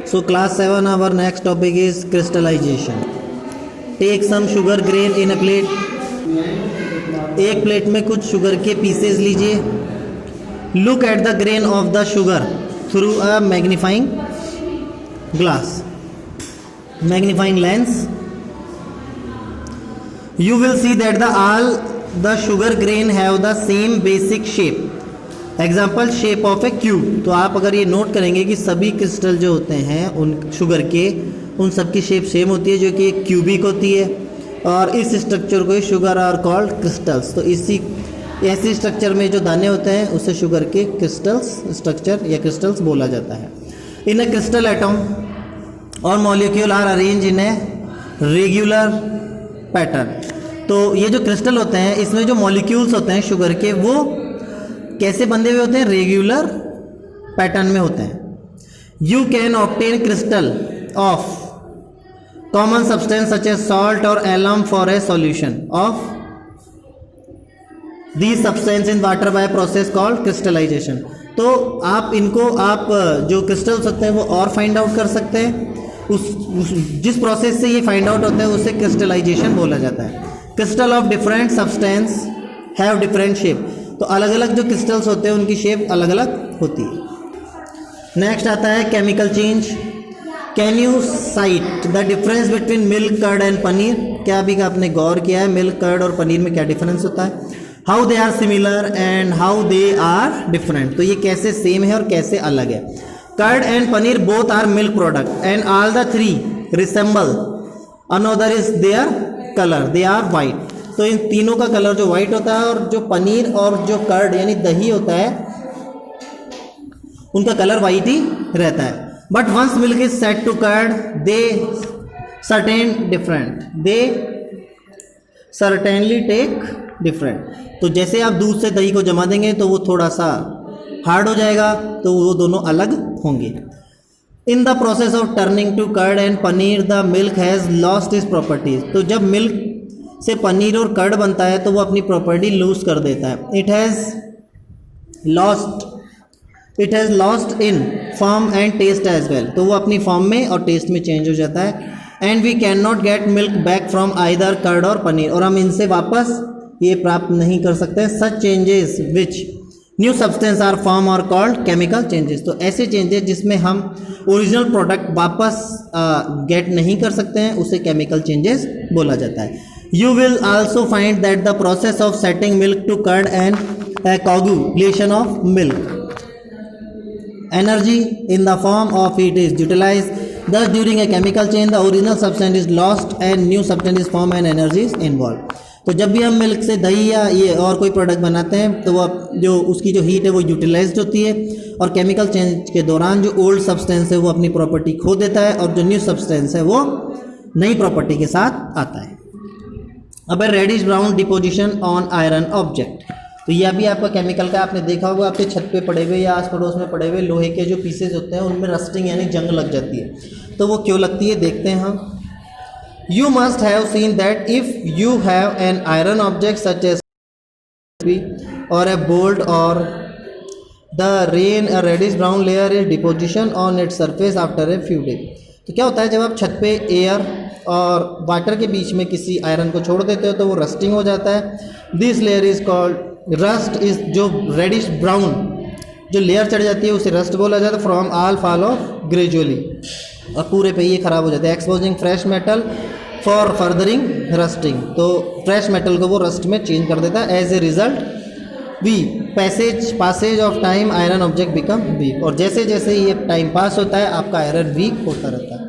So class 7, our next topic is crystallization. Take some sugar grain in a plate. एक plate में कुछ sugar के pieces लीजिए. Look at the grain of the sugar through a magnifying glass, magnifying lens. You will see that all the sugar grain have the same basic shape. Example shape of A cube. तो आप अगर ये note करेंगे कि सभी crystal जो होते हैं उन शुगर के, उन सब की शेप सेम होती है जो कि एक क्यूबिक होती है. और इस स्ट्रक्चर को शुगर आर कॉल्ड क्रिस्टल्स. तो इसी ऐसे स्ट्रक्चर में जो दाने होते हैं उसे शुगर के क्रिस्टल्स स्ट्रक्चर या क्रिस्टल्स बोला जाता है. इन ए क्रिस्टल एटम और molecule are arrange in a regular pattern. तो ये जो क्रिस्टल होते हैं इसमें जो मॉलिक्यूल्स होते हैं शुगर के वो कैसे बंधे हुए होते हैं? रेगुलर पैटर्न में होते हैं. You can obtain crystal of common substance such as salt और alum for a solution of these substance in water by process called crystallization. तो आप इनको जो क्रिस्टल्स होते हैं वो और फाइंड आउट कर सकते हैं. जिस प्रोसेस से ये फाइंड आउट होता है उसे क्रिस्टलाइजेशन बोला जाता है. Crystal of different substance have different shape. तो अलग अलग जो क्रिस्टल्स होते हैं उनकी शेप अलग अलग होती है. नेक्स्ट आता है chemical change. Can you cite the difference between milk curd and paneer. क्या अभी आपने गौर किया है मिल्क कर्ड और पनीर में क्या डिफरेंस होता है? How they are similar and how they are different. तो ये कैसे सेम है और कैसे अलग है. Curd and paneer both are milk product and all the three resemble another is their colour, they are white. तो इन तीनों का कलर जो वाइट होता है और जो पनीर और जो कर्ड यानी दही होता है उनका कलर वाइट ही रहता है. But once milk is set to curd they certainly take different. तो जैसे आप दूध से दही को जमा देंगे तो वो थोड़ा सा हार्ड हो जाएगा, तो वो दोनों अलग होंगे. In the process of turning to curd and paneer the milk has lost is properties. तो जब मिल्क से पनीर और कर्ड बनता है तो वो अपनी प्रॉपर्टी लूज कर देता है. It has lost in form and taste as well. तो वो अपनी फॉर्म में और टेस्ट में चेंज हो जाता है. And we can not get milk back from either curd or paneer. और हम इनसे वापस ये प्राप्त नहीं कर सकते. Such changes which new substance are form are called chemical changes. तो ऐसे चेंजेस जिसमें हम ओरिजिनल प्रोडक्ट वापस गेट नहीं कर सकते हैं उसे केमिकल चेंजेस बोला जाता है. You will also find that the process of setting milk to curd and a coagulation of milk energy in the form of heat is utilized. Thus during a chemical change the original substance is lost and new substance is formed and energy is involved. तो जब भी हम milk से दही या ये और कोई प्रोडक्ट बनाते हैं तो वो जो उसकी जो हीट है वो यूटिलाइज्ड होती है और केमिकल चेंज के दौरान जो ओल्ड सब्सटेंस है वो अपनी प्रॉपर्टी खो देता है और जो न्यू सब्सटेंस है वो नई प्रॉपर्टी के साथ आता है. अब reddish brown deposition on iron object. तो ये अभी आपका केमिकल का आपने देखा होगा आपके छत पे पड़े हुए या आस पड़ोस में पड़े हुए लोहे के जो पीसेस होते हैं उनमें रस्टिंग यानी जंग लग जाती है. तो वो क्यों लगती है देखते हैं हम. You must have seen that if you have an iron object such as or a bolt और the rain a reddish brown layer is deposition on its surface after a few days. तो क्या होता है जब आप छत पे air और वाटर के बीच में किसी आयरन को छोड़ देते हो तो वो रस्टिंग हो जाता है. This layer is called rust. Is जो रेडिश ब्राउन जो लेयर चढ़ जाती है उसे रस्ट बोला जाता है. From all fall off gradually और पूरे पे ये खराब हो जाता है. Exposing fresh metal for furthering rusting. तो फ्रेश मेटल को वो रस्ट में चेंज कर देता है. As a result we passage of time iron object become weak. और जैसे जैसे ये टाइम पास होता है आपका आयरन वीक होता रहता है.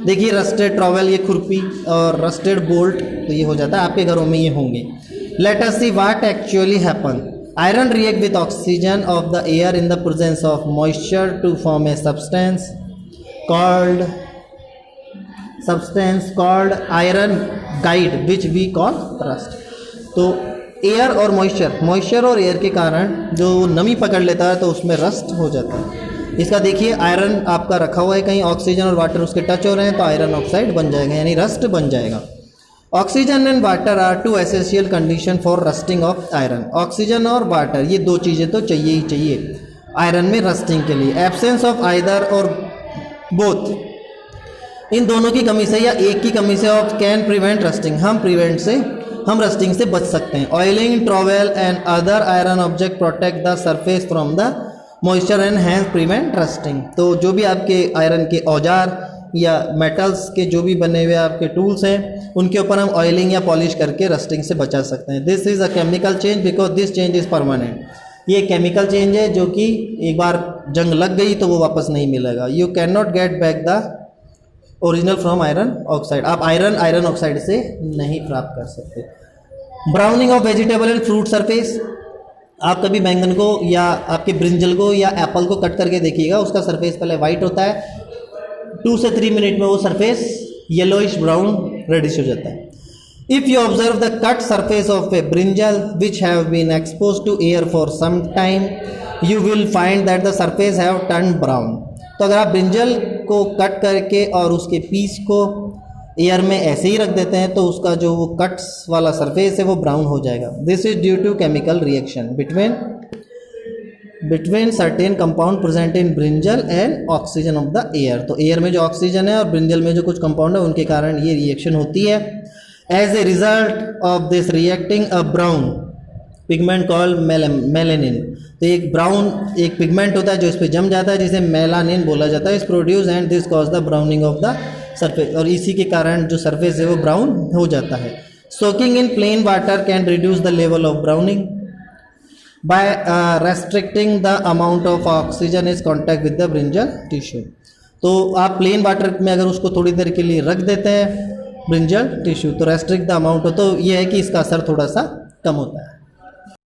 देखिए रस्टेड ट्रॉवेल ये खुरपी और रस्टेड बोल्ट तो ये हो जाता है आपके घरों में ये होंगे. Let us see what actually happen. Iron react with oxygen of the air in the presence of moisture to form a substance called iron oxide which we call rust. तो एयर और मॉइस्चर और air के कारण जो नमी पकड़ लेता है तो उसमें रस्ट हो जाता है. इसका देखिए आयरन आपका रखा हुआ है कहीं, ऑक्सीजन और वाटर उसके टच हो रहे हैं तो आयरन ऑक्साइड बन जाएगा यानी रस्ट बन जाएगा. Oxygen and water are two essential condition for rusting of iron. Oxygen और वाटर ये दो चीज़ें तो चाहिए ही चाहिए आयरन में रस्टिंग के लिए. Absence of either or both, इन दोनों की कमी से या एक की कमी से ऑफ कैन प्रिवेंट रस्टिंग, हम रस्टिंग से बच सकते हैं। Oiling trowel and other iron object protect the surface from the moisture and hence prevent rusting. तो जो भी आपके आयरन के औजार या मेटल्स के जो भी बने हुए आपके टूल्स हैं उनके ऊपर हम ऑयलिंग या पॉलिश करके रस्टिंग से बचा सकते हैं। This is a chemical change because this change is permanent. ये केमिकल चेंज है जो कि एक बार जंग लग गई तो वो वापस नहीं मिलेगा। You can not get back the original from iron oxide, आप आयरन ऑक्साइड से नहीं प्राप्त कर सकते। Browning of vegetable and fruit surface, आप कभी बैंगन को या आपके ब्रिंजल को या एप्पल को कट करके देखिएगा, उसका सरफेस पहले वाइट होता है, 2 से 3 मिनट में वो सरफेस येलोइश ब्राउन रेडिश हो जाता है। If you observe the cut surface of a brinjal which have been expose to air for some time you will find that the surface have turn brown. तो अगर आप brinjal को cut करके और उसके पीस को एयर में ऐसे ही रख देते हैं तो उसका जो वो कट्स वाला सरफेस है वो ब्राउन हो जाएगा। This is due to chemical reaction between certain compound present in brinjal and oxygen of the air. तो एयर में जो ऑक्सीजन है और ब्रिंजल में जो कुछ कंपाउंड है उनके कारण ये रिएक्शन होती है। As a result of this reacting a brown pigment called melanin, तो एक ब्राउन एक पिगमेंट होता है जो इस पर जम जाता है जिसे मेलानिन बोला जाता है, इस produce and this cause the browning of the surface, और इसी के कारण जो सरफेस है वो ब्राउन हो जाता है। Soaking in plain water can reduce the level of browning by restricting the amount of oxygen is contact with the brinjal tissue. तो आप प्लेन वाटर में अगर उसको थोड़ी देर के लिए रख देते हैं ब्रिंजल टिश्यू तो रेस्ट्रिक्ट द अमाउंट हो, तो ये है कि इसका असर थोड़ा सा कम होता है।